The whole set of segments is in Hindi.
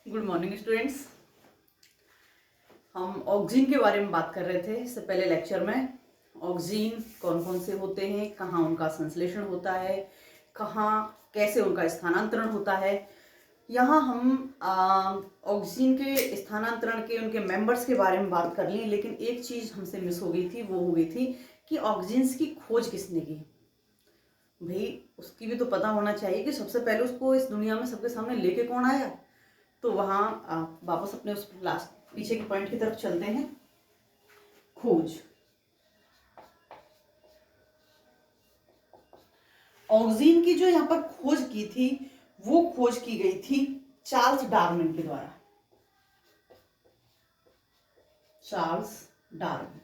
Good morning students. हम ऑक्सीजन के बारे में बात कर रहे थे इससे पहले लेक्चर में। ऑक्सीजन कौन कौन से होते हैं, कहाँ उनका संश्लेषण होता है, कहाँ कैसे उनका स्थानांतरण होता है। यहाँ हम ऑक्सीजन के स्थानांतरण के उनके मेंबर्स के बारे में बात कर ली, लेकिन एक चीज़ हमसे मिस हो गई थी। वो हो गई थी कि ऑक्सीजन की खोज किसने की। भाई उसकी भी तो पता होना चाहिए कि सबसे पहले उसको इस दुनिया में सबके सामने लेके कौन आया। तो वहाँ वापस अपने उस लास्ट पीछे के पॉइंट की तरफ चलते हैं। खोज। ऑक्सीजन की जो यहाँ पर खोज की थी वो खोज की गई थी चार्ल्स डार्विन के द्वारा। Charles Darwin.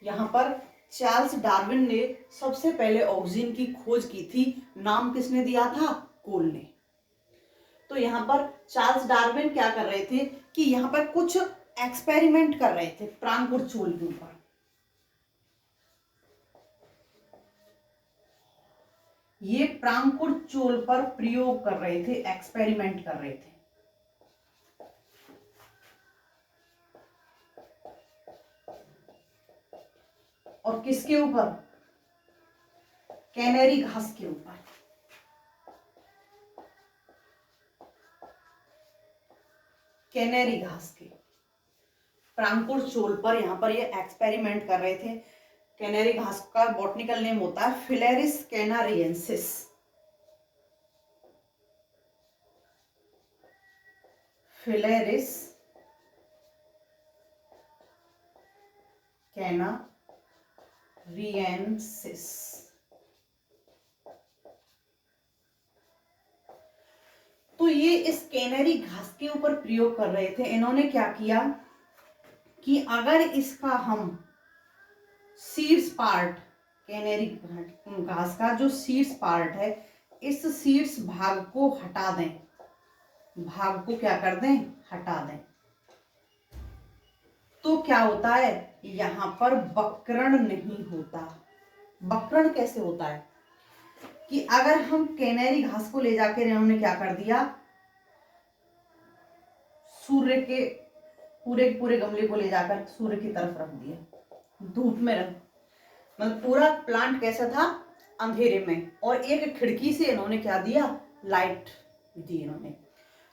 यहाँ पर चार्ल्स डार्विन ने सबसे पहले ऑक्सीजन की खोज की थी। नाम किसने दिया था? कोल ने। तो यहाँ पर चार्ल्स डार्विन क्या कर रहे थे कि यहाँ पर कुछ एक्सपेरिमेंट कर रहे थे प्रांकुर चूल के ऊपर। ये प्रांकुर चूल पर प्रयोग कर रहे थे, एक्सपेरिमेंट कर रहे थे। और किसके ऊपर? कैनेरी घास के ऊपर। कैनेरी घास के प्रांकुर चोल पर यहां पर ये एक्सपेरिमेंट कर रहे थे। कैनेरी घास का बॉटनिकल नेम होता है फिलेरिस कैनारियंसिस। फिलेरिस कैनारियंसिस। तो ये इस कैनेरी घास के ऊपर प्रयोग कर रहे थे। इन्होंने क्या किया कि अगर इसका हम सीड्स पार्ट, कैनेरी घास का जो सीड्स पार्ट है, इस सीड्स भाग को हटा दें, भाग को क्या कर दें? हटा दें, तो क्या होता है? यहां पर बक्रण नहीं होता। बक्रण कैसे होता है कि अगर हम कैनेरी घास को ले जाकर इन्होंने क्या कर दिया, सूर्य के पूरे गमले को ले जाकर सूर्य की तरफ रख दिया, धूप में रख, मतलब पूरा प्लांट कैसा था? अंधेरे में। और एक खिड़की से इन्होंने क्या दिया? लाइट दी इन्होंने।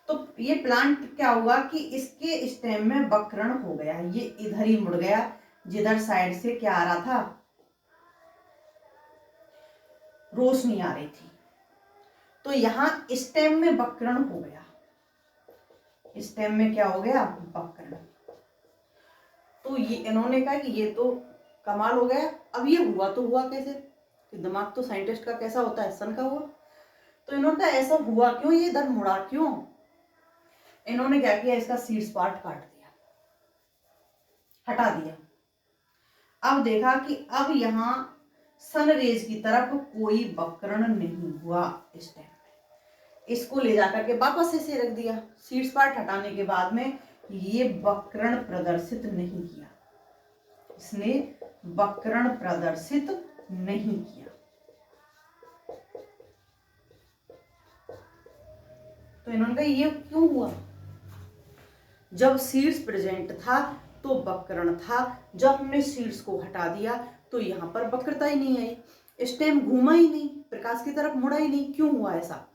तो ये प्लांट क्या हुआ कि इसके स्टेम में बक्रण हो गया, ये इधर ही मुड़ गया जिधर साइड से क्या आ रहा था? रोशनी आ रही थी। तो यहां स्टेम में बक्रण हो गया। स्टेम में क्या हो गया? बक्रण। तो ये इन्होंने कहा कि ये तो कमाल हो गया। अब ये हुआ तो हुआ कैसे? कि दिमाग तो साइंटिस्ट का कैसा होता है? सन का हुआ। तो इन्होंने कहा ऐसा हुआ क्यों, ये इधर मुड़ा क्यों? इन्होंने क्या किया? इसका सीड्स पार्ट काट दिया, हटा दिया। अब देखा कि अब यहां सन रेज की तरफ कोई बक्रण नहीं हुआ इस टाइम में। इसको ले जाकर के वापस ऐसे रख दिया। सीड्स पार्ट हटाने के बाद में ये बक्रण प्रदर्शित नहीं किया, इसने बक्रण प्रदर्शित नहीं किया। तो इन्होंने कहा ये क्यों हुआ? जब सीड्स प्रेजेंट था तो बक्रण था, जब हमने सीड्स को हटा दिया तो यहां पर वक्रता ही नहीं आई, स्टेम घूमा ही नहीं, प्रकाश की तरफ मुड़ा ही नहीं। क्यों हुआ ऐसा?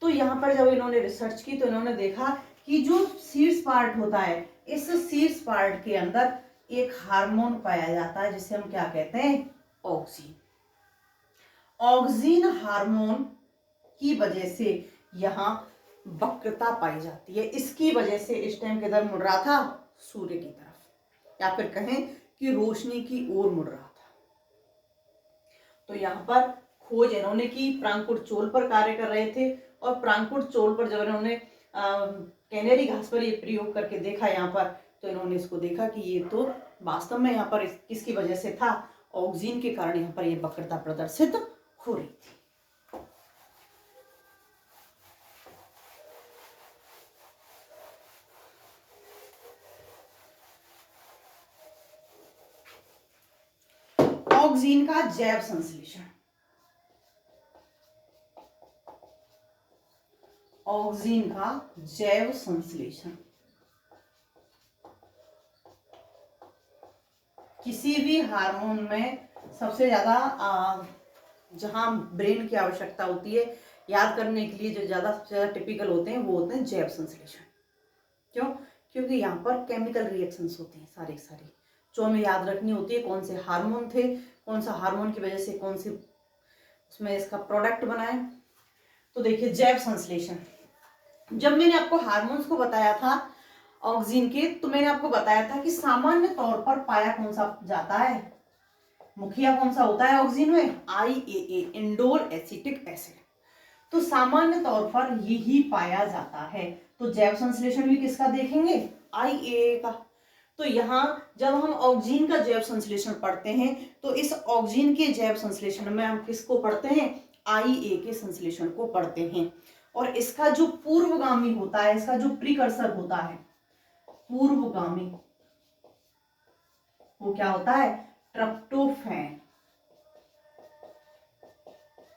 तो यहां पर जब इन्होंने रिसर्च की तो इन्होंने देखा कि जो सीड्स पार्ट होता है, इस सीड्स पार्ट के अंदर एक हार्मोन पाया जाता है जिसे हम क्या कहते हैं? ऑक्सीन। ऑक्सीन हार्मोन की वजह से यहां वक्रता पाई जाती है। इसकी वजह से स्टेम किधर मुड़ रहा था? सूर्य की तरफ, या फिर कहें कि रोशनी की ओर मुड़ रहा था। तो यहां पर खोज इन्होंने की, प्रांकुर चोल पर कार्य कर रहे थे। और प्रांकुर चोल पर जब इन्होंने कैनेरी घास पर ये प्रयोग करके देखा यहाँ पर, तो इन्होंने इसको देखा कि ये तो वास्तव में यहाँ पर किसकी वजह से था? ऑक्सीजन के कारण यहाँ पर ये वक्रता प्रदर्शित हो रही थी। ऑक्सीजन का जैव संश्लेषण। ऑक्सीन का जैव संश्लेषण। किसी भी हार्मोन में सबसे ज्यादा जहां ब्रेन की आवश्यकता होती है याद करने के लिए, जो सबसे ज्यादा टिपिकल होते हैं वो होते हैं जैव संश्लेषण। क्यों? क्योंकि यहाँ पर केमिकल रिएक्शंस होती हैं सारी सारी, जो हमें याद रखनी होती है। कौन से हार्मोन थे, कौन सा हार्मोन की वजह से कौन सी उसमें इसका प्रोडक्ट बनाए। तो देखिए जैव संश्लेषण, जब मैंने आपको हार्मोन्स को बताया था ऑक्सीन के, तो मैंने आपको बताया था कि सामान्य तौर पर पाया कौन सा जाता है, मुखिया कौन सा होता है ऑक्सीन में, IAA, इंडोल एसिटिक एसिड। तो सामान्य तौर पर यही पाया जाता है। तो जैव संश्लेषण भी किसका देखेंगे, IAA का। तो यहाँ जब हम ऑक्सीन का जैव संश्लेषण पढ़ते हैं तो इस ऑक्सीन के जैव संश्लेषण में हम किसको पढ़ते हैं, IA के संश्लेषण को पढ़ते हैं। और इसका जो पूर्वगामी होता है, इसका जो प्रीकर्सर होता है, पूर्वगामी, वो क्या होता है, ट्रिप्टोफैन।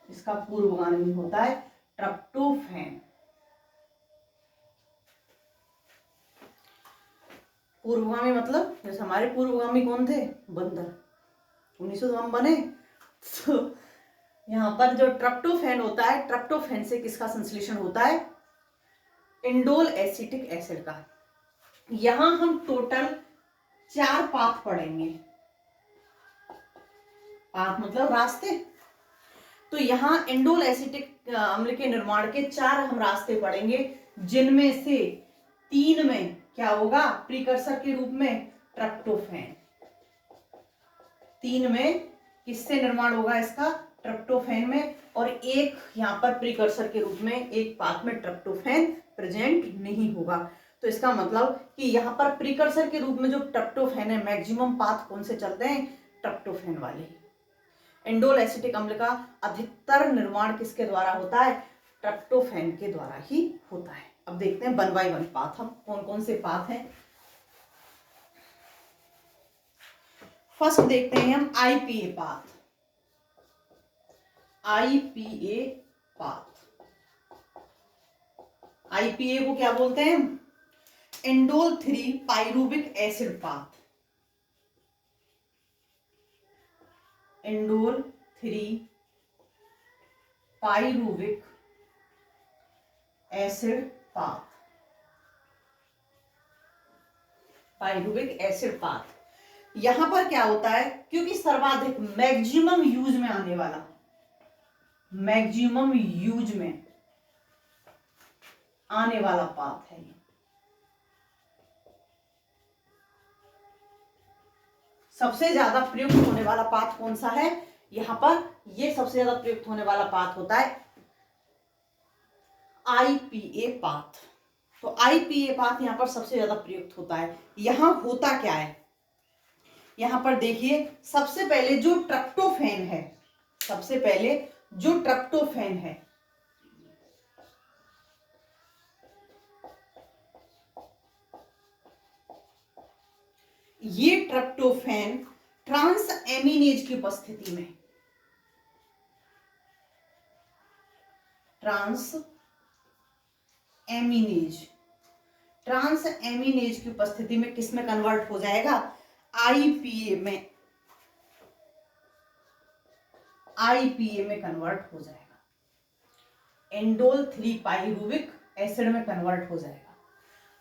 इसका पूर्वगामी होता है ट्रिप्टोफैन। पूर्वगामी मतलब जैसे हमारे पूर्वगामी कौन थे, बंदर, 1900 हम बने। तो यहाँ पर जो ट्रिप्टोफैन होता है, ट्रिप्टोफैन से किसका संश्लेषण होता है, इंडोल एसिटिक एसिड का। यहां हम टोटल 4 पाथ पढ़ेंगे। पाथ मतलब रास्ते। तो यहाँ इंडोल एसिटिक अम्ल के निर्माण के 4 हम रास्ते पढ़ेंगे, जिनमें से 3 में क्या होगा, प्रीकर्सर के रूप में ट्रिप्टोफैन। 3 में किससे निर्माण होगा इसका, ट्रिप्टोफैन में। और एक यहाँ पर प्रीकर्सर के रूप में एक पाथ में ट्रिप्टोफैन प्रेजेंट नहीं होगा। तो इसका मतलब कि यहाँ पर प्रीकर्सर के रूप में जो ट्रिप्टोफैन है, मैक्सिमम पाथ कौन से चलते हैं, ट्रिप्टोफैन वाले। इंडोल एसिटिक अम्ल का अधिकतर निर्माण किसके द्वारा होता है, ट्रिप्टोफैन के द्वारा ही होता है। अब देखते हैं 1 बाय 1 पाथ, हम कौन कौन से पाथ हैं। फर्स्ट देखते हैं हम IPA path. IPA path, IPA को क्या बोलते हैं, indole 3 pyruvic acid path. Indole 3 pyruvic acid path, pyruvic acid path. यहां पर क्या होता है, क्योंकि सर्वाधिक मैक्सिमम यूज में आने वाला, मैक्सिमम यूज में आने वाला पाथ है ये। सबसे ज्यादा प्रयुक्त होने वाला पाथ कौन सा है, यहां पर ये सबसे ज्यादा प्रयुक्त होने वाला पाथ होता है IPA पाथ। तो IPA पाथ यहां पर सबसे ज्यादा प्रयुक्त होता है। यहां होता क्या है, यहां पर देखिए सबसे पहले जो ट्रिप्टोफैन है, सबसे पहले जो ट्रिप्टोफैन है, ये ट्रिप्टोफैन ट्रांस एमिनेज की उपस्थिति में, ट्रांस एमिनेज, ट्रांस एमिनेज की उपस्थिति में किस में कन्वर्ट हो जाएगा, IPA में, IPA में कन्वर्ट हो जाएगा, इंडोल 3 पाइरूविक एसिड में कन्वर्ट हो जाएगा।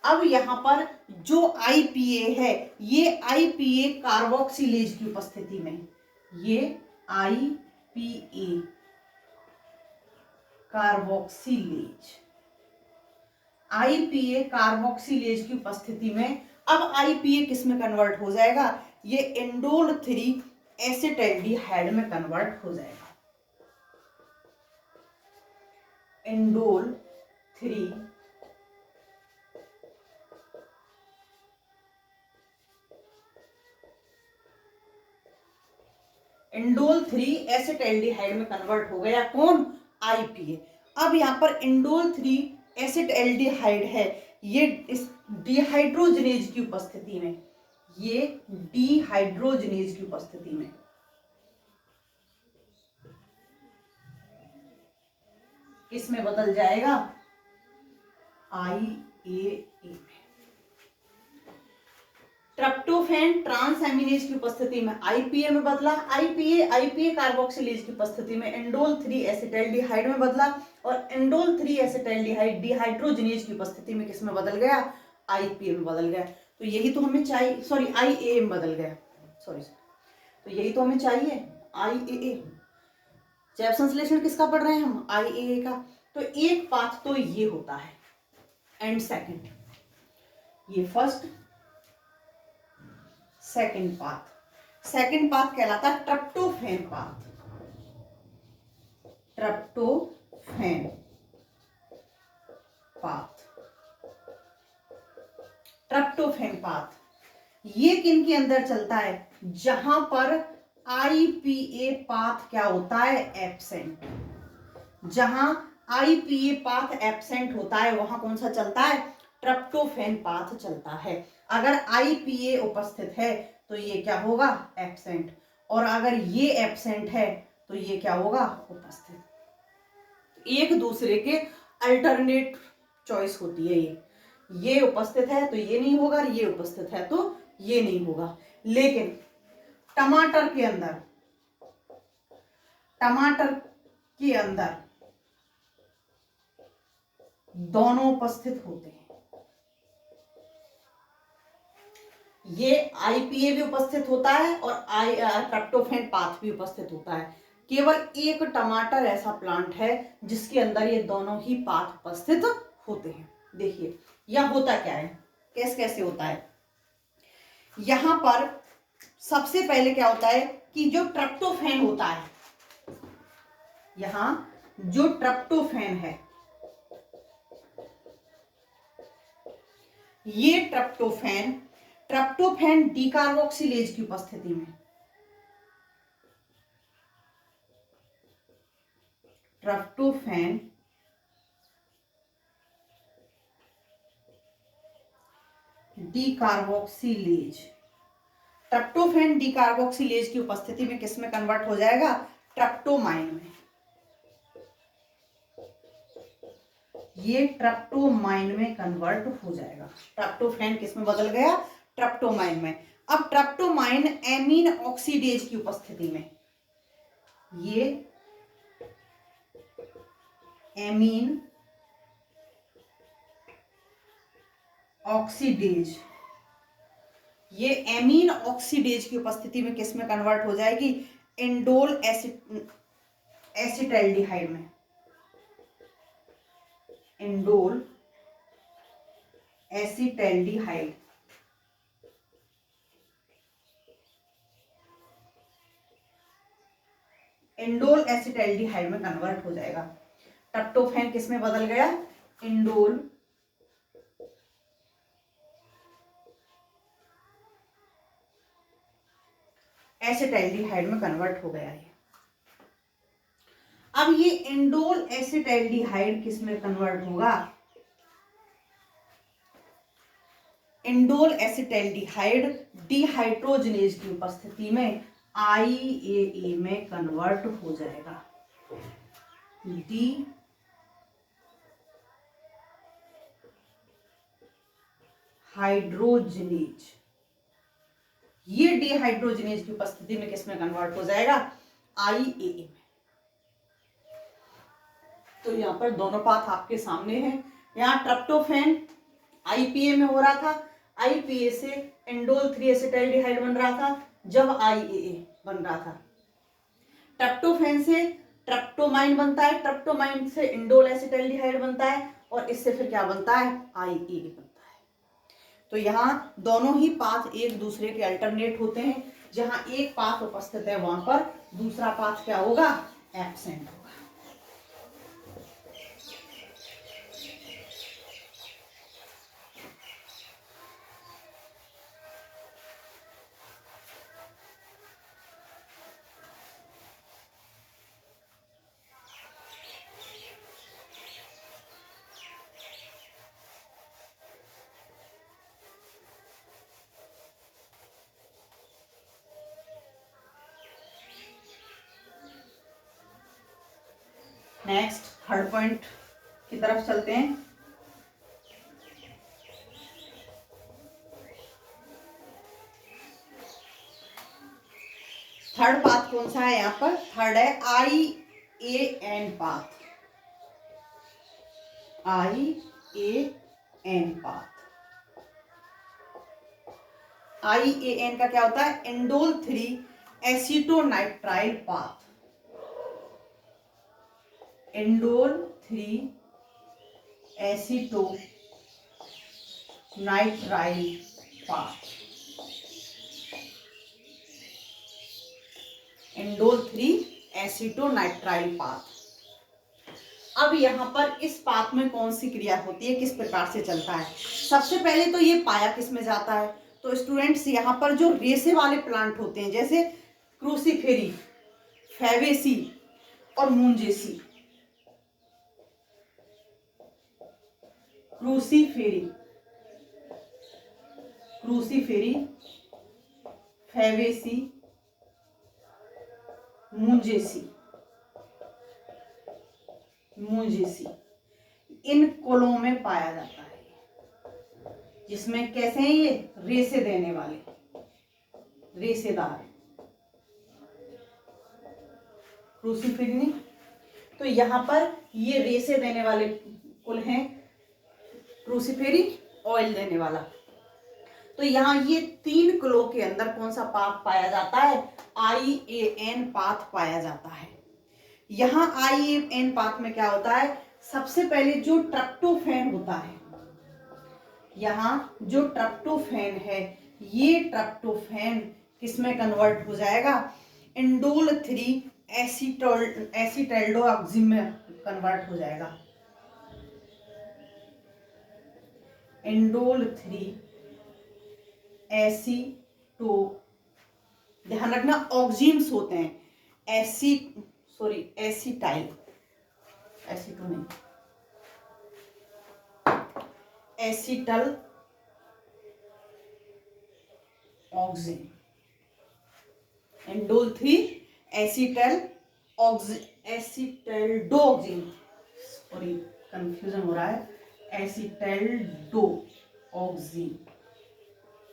अब यहां पर जो IPA है, ये IPA कार्बोक्सिलेज की उपस्थिति में, ये IPA कार्बोक्सिलेज, IPA कार्बोक्सिलेज की उपस्थिति में अब IPA किस में कन्वर्ट हो जाएगा, ये इंडोल 3 एसिटाल्डिहाइड में कन्वर्ट हो जाएगा। इंडोल 3 इंडोल 3 एसिटाल्डिहाइड में कन्वर्ट हो गया, कौन, IPA। अब यहां पर इंडोल 3 एसिटाल्डिहाइड है, ये इस डिहाइड्रोजनेज की उपस्थिति में, ये डिहाइड्रोजनेज की उपस्थिति में किस में बदल जाएगा, IAA में। ट्रिप्टोफैन ट्रांस एमिनेज की उपस्थिति में IPA में बदला, IPA कार्बोक्सिलेज की उपस्थिति में इंडोल 3 एसिटाइलडिहाइड में बदला, और इंडोल 3 एसिटाइलडिहाइड डिहाइड्रोजिनेज की उपस्थिति में किस में बदल गया? IPA में बदल गया। तो यही तो हमें चाहिए, सॉरी IA में बदल गया, सॉरी। तो यही तो हमें चाहिए, IAA। जैव संश्लेषण किसका पढ़ रहे हैं हम? IAA का। तो एक पाथ तो ये होता है एंड सेकंड, ये first second path. Second path कहलाता है tryptophan path. Tryptophan path, tryptophan path ये किन के अंदर चलता है? जहां पर IPA पाथ क्या होता है? एब्सेंट। जहां IPA पाथ एब्सेंट होता है वहां कौन सा चलता है? ट्रिप्टोफैन पाथ चलता है। अगर IPA उपस्थित है तो ये क्या होगा? एब्सेंट। और अगर ये एब्सेंट है तो ये क्या होगा? उपस्थित। एक दूसरे के अल्टरनेट चॉइस होती है। ये उपस्थित है तो ये नहीं होगा, ये उपस्थित है तो ये नहीं होगा। लेकिन टमाटर के अंदर दोनों उपस्थित होते हैं। ये IPA भी उपस्थित होता है और ट्रिप्टोफैन पाथ भी उपस्थित होता है। केवल एक टमाटर ऐसा प्लांट है जिसके अंदर ये दोनों ही पाथ उपस्थित होते हैं। देखिए यह होता क्या है, कैसे कैसे होता है। यहां पर सबसे पहले क्या होता है कि जो ट्रिप्टोफैन होता है, यहां जो ट्रिप्टोफैन है, ये ट्रिप्टोफैन डिकार्बोक्सिलेज की उपस्थिति में, ट्रिप्टोफैन डिकार्बोक्सिलेज, ट्रिप्टोफैन डिकार्बोक्सिलेज की उपस्थिति में किस में कन्वर्ट हो जाएगा? ट्रिप्टोमाइन में। ये ट्रिप्टोमाइन में कन्वर्ट हो जाएगा। ट्रिप्टोफैन किस में बदल गया? ट्रिप्टोमाइन में। अब ट्रिप्टोमाइन एमीन ऑक्सीडेज की उपस्थिति में, ये एमीन ऑक्सीडेज, ये एमीन ऑक्सीडेज की उपस्थिति में किस में कन्वर्ट हो जाएगी? इंडोल एसिटाइलडिहाइड में। इंडोल एसिटाइलडिहाइड, इंडोल एसिटाइलडिहाइड में कन्वर्ट हो जाएगा। ट्रिप्टोफैन किस में बदल गया? इंडोल एसिटाइलडिहाइड में कन्वर्ट हो गया है। अब ये इंडोल एसिटाइलडिहाइड किस में कन्वर्ट होगा? इंडोल एसिटाइलडिहाइड डिहाइड्रोजिनेज की उपस्थिति में IAA में कन्वर्ट हो जाएगा। डिहाइड्रोजिनेज, ये डिहाइड्रोजिनेज की उपस्थिति में किस में कन्वर्ट हो जाएगा? IAA में। तो यहां पर दोनों पाथ आपके सामने हैं। यहां ट्रिप्टोफैन IPA में हो रहा था, IPA से इंडोल 3 एसिटाइलडिहाइड बन रहा था जब IAA बन रहा था। ट्रिप्टोफैन से ट्रिप्टोमाइन बनता है, ट्रिप्टोमाइन से इंडोल एसिटाइलडिहाइड बनता है और इससे फिर क्या बनता है? IAA बनता है। तो यहाँ दोनों ही पाथ एक दूसरे के अल्टरनेट होते हैं। जहां एक पाथ उपस्थित है वहां पर दूसरा पाथ क्या होगा? एब्सेंट होगा। नेक्स्ट थर्ड पॉइंट की तरफ चलते हैं। थर्ड पाथ कौन सा है यहाँ पर? थर्ड है IAN path. IAN path. IAN का क्या होता है? Indole 3 acetonitrile path. Indole 3 acetonitrile path. Indole 3 acetonitrile path. अब यहाँ पर इस पाथ में कौन सी क्रिया होती है, किस प्रकार से चलता है? सबसे पहले तो ये पाया किस में जाता है? तो स्टूडेंट्स यहाँ पर जो रेशे वाले प्लांट होते हैं जैसे क्रूसीफेरी, फैबेसी और मूंजेसी। क्रूसीफेरी, फैबेसी, मूंजेसी इन कुलों में पाया जाता है, जिसमें कैसे हैं ये? रेशे देने वाले, रेशेदार। क्रूसीफेरी, तो यहाँ पर ये रेशे देने वाले कुल हैं। क्रूसीफेरी ऑयल देने वाला। तो यहाँ ये 3 कुलों के अंदर कौन सा पाथ पाया जाता है? IAN पाथ पाया जाता है। यहाँ IAN पाथ में क्या होता है? सबसे पहले जो ट्रिप्टोफैन होता है, यहाँ जो ट्रिप्टोफैन है, ये ट्रिप्टोफैन किसमें कन्वर्ट हो जाएगा? इंडोल 3 एसिटाल्डोऑक्सिन में कन्वर्ट हो जाएगा। इंडोल 3 एसीटो, ध्यान रखना ऑक्सिन्स होते हैं, एसीटाइल, एसीटो नहीं, एसीटल ऑक्सिन। इंडोल 3 एसिटल्डोऑक्सिन, सॉरी कंफ्यूजन हो रहा है, एसिटल्डोऑक्सिन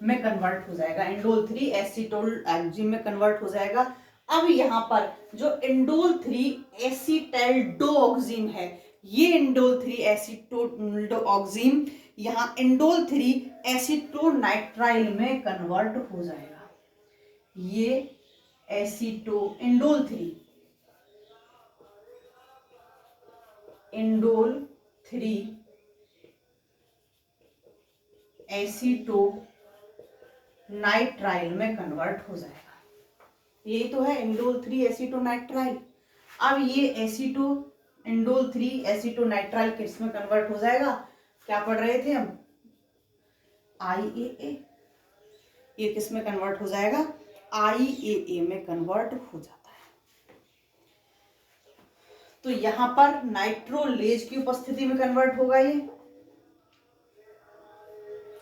में कन्वर्ट हो जाएगा। इंडोल 3 एसिटोल्डोऑक्सिन में कन्वर्ट हो जाएगा। अब यहाँ पर जो इंडोल 3 एसिटल्डोऑक्सिन है, ये इंडोल 3 एसिटोल्डोऑक्सिन यहाँ इंडोल 3 एसिटोनाइट्राइल में कन्वर्ट हो जाएगा। ये इंडोल 3 एसिटोनाइट्राइल में कन्वर्ट हो जाएगा। यही तो है इंडोल 3 एसिटोनाइट्राइल। अब ये इंडोल 3 एसिटोनाइट्राइल किस में कन्वर्ट हो जाएगा? क्या पढ़ रहे थे हम? IAA। ये किस में कन्वर्ट हो जाएगा? IAA में कन्वर्ट हो जाता है। तो यहां पर नाइट्रोलेज की उपस्थिति में कन्वर्ट होगा। ये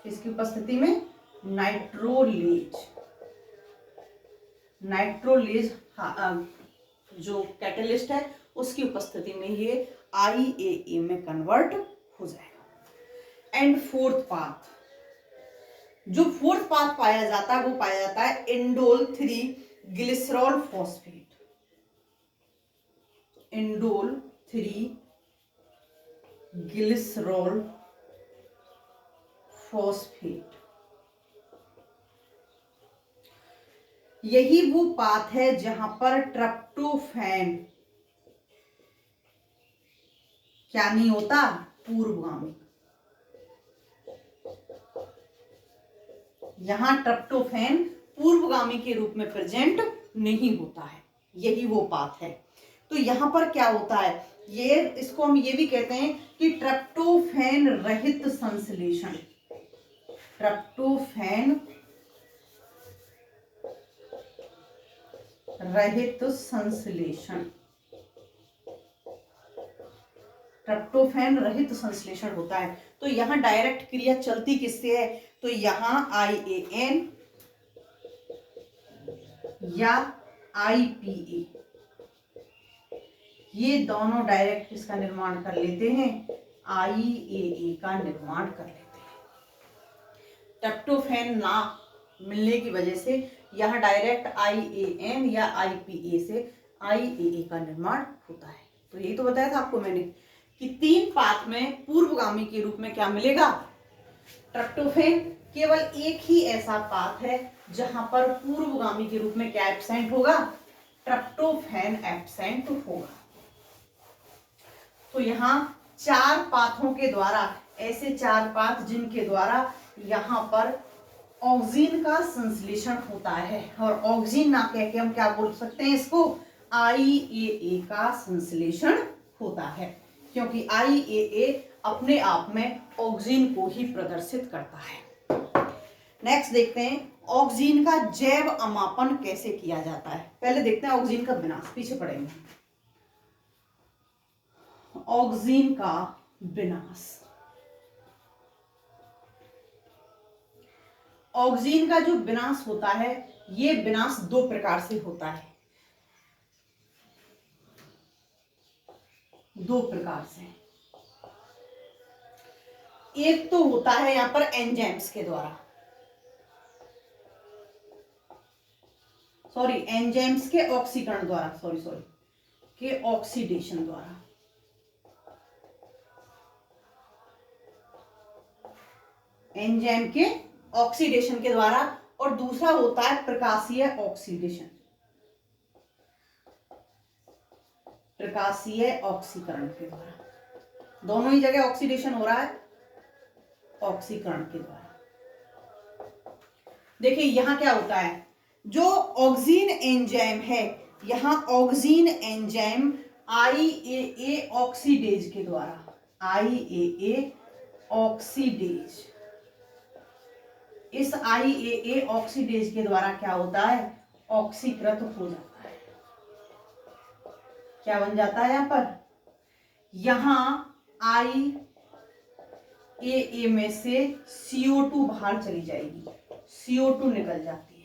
किसकी उपस्थिति में? नाइट्रोलेज जो कैटलिस्ट है उसकी उपस्थिति में ये IAA में कन्वर्ट हो जाएगा। एंड फोर्थ पाथ, जो फोर्थ पाथ पाया जाता है वो पाया जाता है indole 3 glycerol phosphate. Indole 3 glycerol phosphate, यही वो पाथ है जहां पर ट्रिप्टोफैन क्या नहीं होता? पूर्वगामी। यहां ट्रिप्टोफैन पूर्वगामी के रूप में प्रेजेंट नहीं होता है, यही वो पाथ है। तो यहां पर क्या होता है? ये इसको हम ये भी कहते हैं कि ट्रिप्टोफैन रहित संश्लेषण। ट्रिप्टोफैन रहित संश्लेषण, ट्रिप्टोफैन रहित संश्लेषण होता है। तो यहां डायरेक्ट क्रिया चलती किससे है? तो यहां IAN या IPA, ये दोनों डायरेक्ट इसका निर्माण कर लेते हैं, IAA का निर्माण कर लेते हैं। ट्रिप्टोफैन ना मिलने की वजह से यहाँ डायरेक्ट IAN या IPA से IAA का निर्माण होता है। तो यही तो बताया था आपको मैंने कि 3 पाथ में पूर्वगामी के रूप में क्या मिलेगा, ट्रिप्टोफैन। केवल एक ही ऐसा पाथ है जहां पर पूर्वगामी के रूप में क्या एब्सेंट होगा, ट्रिप्टोफैन एब्सेंट होगा। तो यहाँ 4 पाथों के द्वारा, ऐसे 4 पाथ जिनके द्वारा यहाँ पर ऑक्सीजन का संश्लेषण होता है, और ऑक्सीजन ना कह के हम क्या बोल सकते हैं इसको, IAA का संश्लेषण होता है, क्योंकि IAA अपने आप में ऑक्सीजन को ही प्रदर्शित करता है। नेक्स्ट देखते हैं ऑक्सीजन का जैव अमापन कैसे किया जाता है। पहले देखते हैं ऑक्सीजन का विनाश, पीछे पड़ेंगे। ऑक्सीजन का विनाश, ऑक्सीजन का जो विनाश होता है, ये विनाश 2 प्रकार से होता है, 2 प्रकार से। एक तो होता है यहां पर एंजाइम्स के द्वारा, एंजाइम्स के ऑक्सीकरण द्वारा, के ऑक्सीडेशन द्वारा। एंजाइम के ऑक्सीडेशन के द्वारा, और दूसरा होता है प्रकाशीय ऑक्सीडेशन, प्रकाशीय ऑक्सीकरण के द्वारा। दोनों ही जगह ऑक्सीडेशन हो रहा है, ऑक्सीकरण के द्वारा। देखिए यहां क्या होता है, जो ऑक्सीजन एंजाइम है, यहां ऑक्सीजन एंजाइम IAA ऑक्सीडेज के द्वारा, IAA ऑक्सीडेज, इस IAA ऑक्सीडेज के द्वारा क्या होता है, ऑक्सीकृत हो जाता है। क्या बन जाता है यहां पर, यहां IAA में से CO2 बाहर चली जाएगी, CO2 निकल जाती है।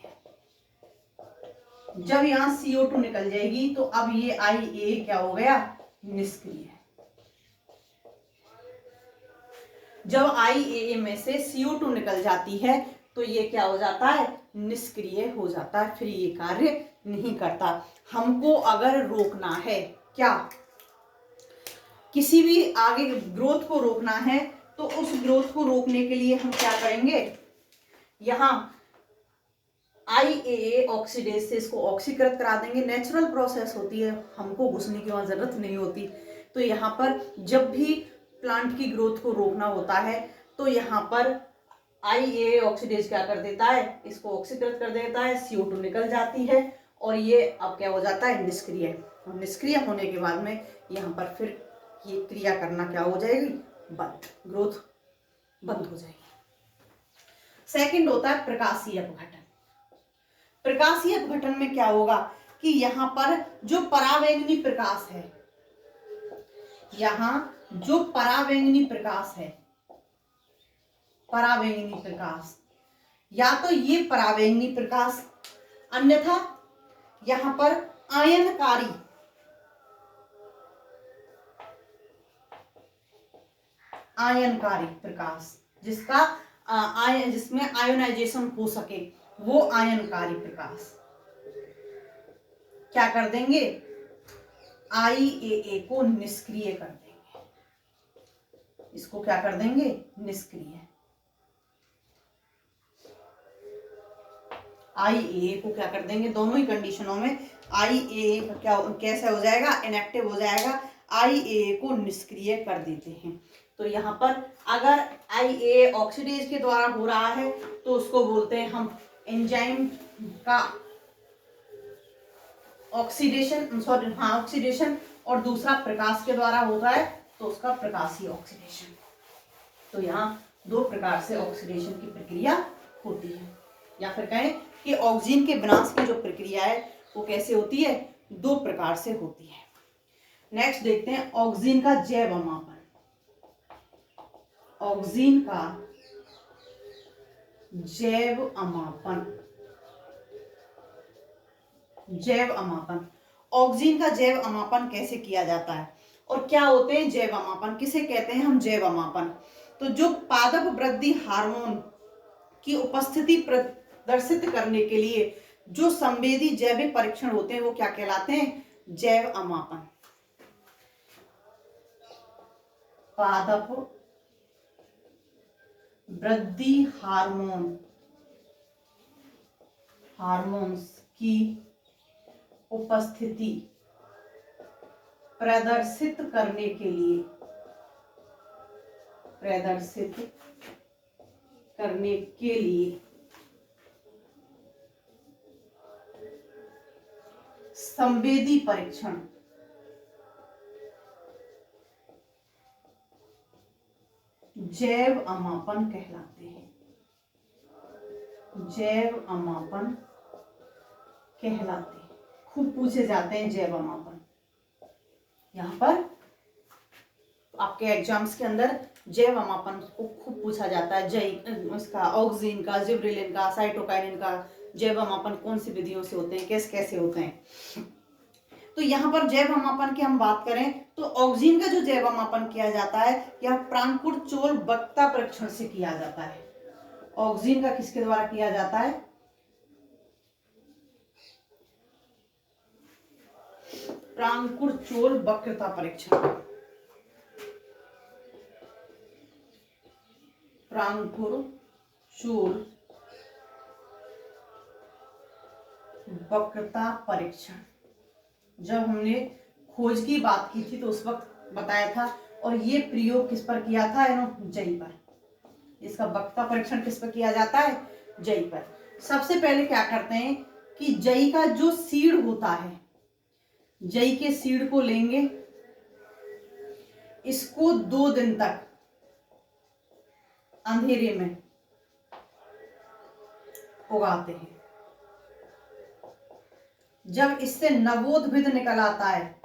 जब यहां CO2 निकल जाएगी तो अब ये IAA क्या हो गया, निष्क्रिय। जब IAA में से CO2 निकल जाती है तो ये क्या हो जाता है, निष्क्रिय हो जाता है, फिर ये कार्य नहीं करता। हमको अगर रोकना है, क्या किसी भी आगे ग्रोथ को रोकना है, तो उस ग्रोथ को रोकने के लिए हम क्या करेंगे, यहां IAA ऑक्सीडेज से इसको ऑक्सीकृत करा देंगे। नेचुरल प्रोसेस होती है, हमको घुसने की वहां जरूरत नहीं होती। तो यहाँ पर जब भी प्लांट की ग्रोथ को रोकना होता है तो यहाँ पर IAA ऑक्सीडेज क्या कर देता है, इसको ऑक्सीकृत कर देता है, CO2 निकल जाती है, और ये अब क्या हो जाता है, निष्क्रिय। और निष्क्रिय होने के बाद में यहाँ पर फिर ये क्रिया करना क्या हो जाएगी, बंद, ग्रोथ बंद हो जाएगी। सेकंड होता है प्रकाशीय अपघटन। प्रकाशीय अपघटन में क्या होगा कि यहाँ पर जो परावैंगनी प्रकाश है, यहाँ जो परावैंगनी प्रकाश है, परावैंगनी प्रकाश, या तो ये परावैंगनी प्रकाश, अन्यथा यहां पर आयनकारी प्रकाश, जिसमें आयोनाइजेशन हो सके, वो आयनकारी प्रकाश क्या कर देंगे, IAA को निष्क्रिय कर देंगे, इसको क्या कर देंगे, निष्क्रिय। IAA को क्या कर देंगे, दोनों ही कंडीशनों में IAA क्या कैसे हो जाएगा, इनएक्टिव हो जाएगा, IAA को निष्क्रिय कर देते हैं। तो यहाँ पर अगर IAA ऑक्सीडेज के द्वारा हो रहा है तो उसको बोलते हैं हम एंजाइम का ऑक्सीडेशन, और दूसरा प्रकाश के द्वारा होता है तो उसका प्रकाशीय ऑक्सीडेशन। तो यहाँ 2 प्रकार से ऑक्सीडेशन की प्रक्रिया होती है, या फिर कहें कि ऑक्सीजन के विनाश की जो प्रक्रिया है वो कैसे होती है, 2 प्रकार से होती है। नेक्स्ट देखते हैं ऑक्सीजन का जैव अमापन। ऑक्सीजन का जैव अमापन, ऑक्सीजन का जैव अमापन कैसे किया जाता है, और क्या होते हैं जैव अमापन, किसे कहते हैं हम जैव अमापन। तो जो पादप वृद्धि हार्मोन की उपस्थिति प्रदर्शित करने के लिए जो संवेदी जैविक परीक्षण होते हैं वो क्या कहलाते हैं? जैव अमापन। पादप वृद्धि हार्मोन्स की उपस्थिति प्रदर्शित करने के लिए संवेदी परीक्षण जैव अमापन कहलाते हैं। जैव अमापन कहलाते हैं, खूब पूछे जाते हैं जैव अमापन। यहाँ पर आपके एग्जाम्स के अंदर जैव अमापन को खूब पूछा जाता है। उसका ऑक्सीजन का, जिब्रेलिन का, साइटोकाइनिन का जैव अमापन कौन सी विधियों से होते हैं, कैसे होते हैं। तो यहाँ पर जैव अमापन की हम बात करें तो ऑक्सीजन का जो जैव अमापन किया जाता है यह प्रांकुर-चोल वक्रता परीक्षण से किया जाता है। ऑक्सीजन का किसके द्वारा किया जाता है? प्रांकुर-चोल वक्रता परीक्षण। प्रांकुर-चोल वक्रता परीक्षण जब हमने खोज की बात की थी तो उस वक्त बताया था, और ये प्रयोग किस पर किया था? जई पर। इसका वक्रता परीक्षण किस पर किया जाता है? जई पर। सबसे पहले क्या करते हैं कि जई का जो सीड होता है, जई के सीड को लेंगे, इसको 2 दिन तक अंधेरे में उगाते हैं। जब इससे नवोद्भिद निकल आता है,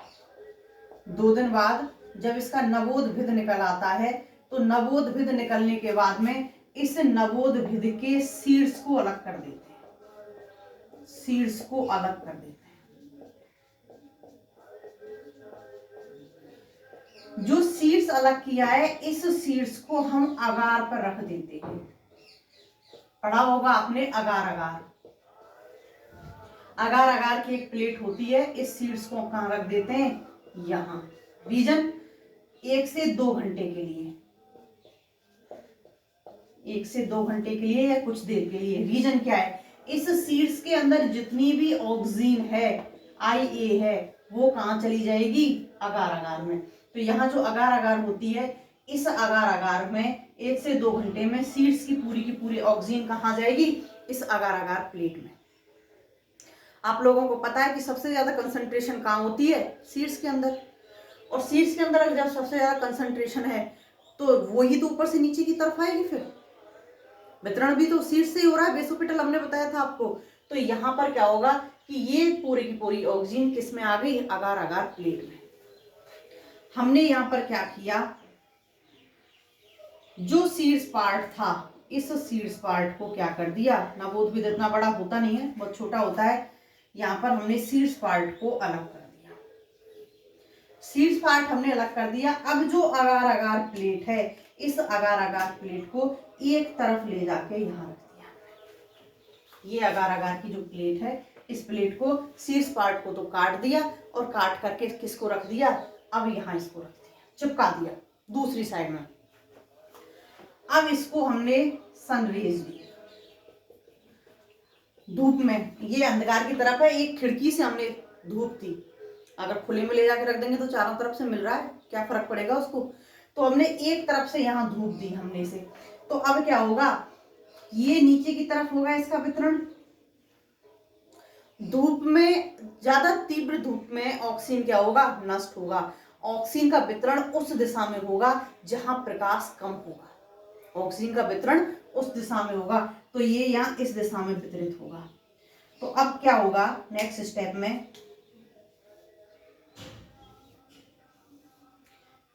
2 दिन बाद जब इसका नवोद्भिद निकल आता है, तो नवोद्भिद निकलने के बाद में इस नवोद्भिद के सीड्स को अलग कर देते हैं। सीड्स को अलग कर देते हैं। जो सीड्स अलग किया है, इस सीड्स को हम अगार पर रख देते हैं। पढ़ा होगा आपने अगार अगार। अगार अगार की एक प्लेट होती है, इस सीड्स को कहाँ रख देते हैं? यहाँ। रीजन 1 से 2 घंटे के लिए, 1 से 2 घंटे के लिए या कुछ देर के लिए। रीजन क्या है? इस सीड्स के अंदर जितनी भी ऑक्सीजन है, IA है, वो कहाँ चली जाएगी? अगार अगार में। तो यहाँ जो अगार अगार होती है, इस अगार अगार में 1 से 2 घंटे में सीड्स की पूरी ऑक्सीजन कहाँ जाएगी? इस अगार अगार प्लेट में। आप लोगों को पता है कि सबसे ज्यादा कंसंट्रेशन कहाँ होती है? सीड्स के अंदर। और सीड्स के अंदर जब सबसे ज्यादा कंसंट्रेशन है तो वही तो ऊपर से नीचे की तरफ आएगी। फिर वितरण भी तो सीड्स से ही हो रहा है, बेसोपिटल हमने बताया था आपको। तो यहाँ पर क्या होगा कि ये पूरी की पूरी ऑक्सीजन किस में आ गई? अगार अगार प्लेट में। हमने यहाँ पर क्या किया, जो सीड्स पार्ट था, इस सीड्स पार्ट को क्या कर दिया? नवोद्भिद इतना बड़ा होता नहीं है, बहुत छोटा होता है। यहाँ पर हमने सीड्स पार्ट को अलग कर दिया। सीड्स पार्ट हमने अलग कर दिया। अब जो अगार अगार प्लेट है, इस अगार अगार प्लेट को एक तरफ ले जाके यहाँ रख दिया। ये अगार अगार की जो प्लेट है, इस प्लेट को, सीड्स पार्ट को तो काट दिया, और काट करके किसको रख दिया? अब यहाँ इसको रख दिया, चिपका दिया दूसरी साइड में। अब इसको हमने सनरेज दी, धूप में। ये अंधकार की तरफ है, एक खिड़की से हमने धूप दी। अगर खुले में ले जाकर रख देंगे तो चारों तरफ से मिल रहा है, क्या फर्क पड़ेगा उसको। तो हमने एक तरफ से यहाँ धूप दी हमने इसे। तो अब क्या होगा, ये नीचे की तरफ होगा इसका वितरण। धूप में, ज्यादा तीव्र धूप में ऑक्सीजन क्या होगा? नष्ट होगा। ऑक्सीजन का वितरण उस दिशा में होगा जहां प्रकाश कम होगा। ऑक्सीजन का वितरण उस दिशा में होगा, तो ये यहाँ इस दिशा में वितरित होगा। तो अब क्या होगा नेक्स्ट स्टेप में,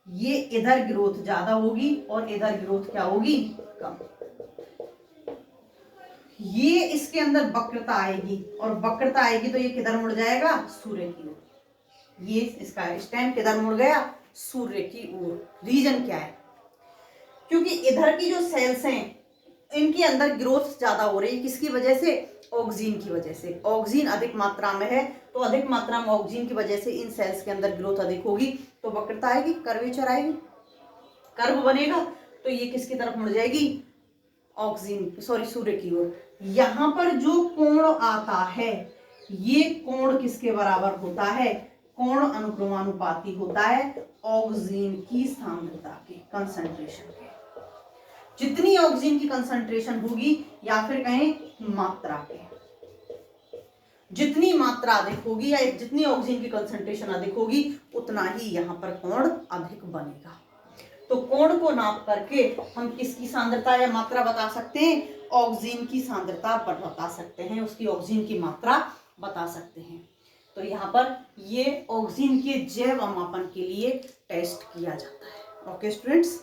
ये इधर ग्रोथ ज्यादा होगी और इधर ग्रोथ क्या होगी? कम। ये इसके अंदर वक्रता आएगी, और वक्रता आएगी तो ये किधर मुड़ जाएगा? सूर्य की ओर। ये इसका स्टेम किधर मुड़ गया? सूर्य की ओर। रीजन क्या है? क्योंकि इधर की जो सेल्स हैं, इनके अंदर ग्रोथ ज्यादा हो रही है, किसकी वजह से? ऑक्सीजन की वजह से। ऑक्सीजन अधिक मात्रा में है, तो अधिक मात्रा में ऑक्सीजन की वजह से इन सेल्स के अंदर ग्रोथ अधिक होगी, तो वक्रता आएगी, कर्वेचर आएगी, कर्व बनेगा, तो ये किसकी तरफ मुड़ जाएगी? ऑक्सीजन सॉरी सूर्य की ओर। यहां पर जो कोण आता है, ये कोण किसके बराबर होता है? कोण अनुक्रमानुपाती होता है ऑक्सीजन की सांद्रता के, कंसंट्रेशन के। जितनी ऑक्सीजन की कंसंट्रेशन होगी, या फिर कहें मात्रा के, जितनी मात्रा अधिक होगी या जितनी ऑक्सीजन की कंसंट्रेशन अधिक होगी, उतना ही यहां पर कोण अधिक बनेगा। तो कोण को नाप करके हम किसकी सांद्रता या मात्रा बता सकते हैं? ऑक्सीजन की सांद्रता बता सकते हैं, उसकी ऑक्सीजन की मात्रा बता सकते हैं। तो यहाँ पर ये ऑक्सीजन के जैव मापन के लिए टेस्ट किया जाता है। Okay students.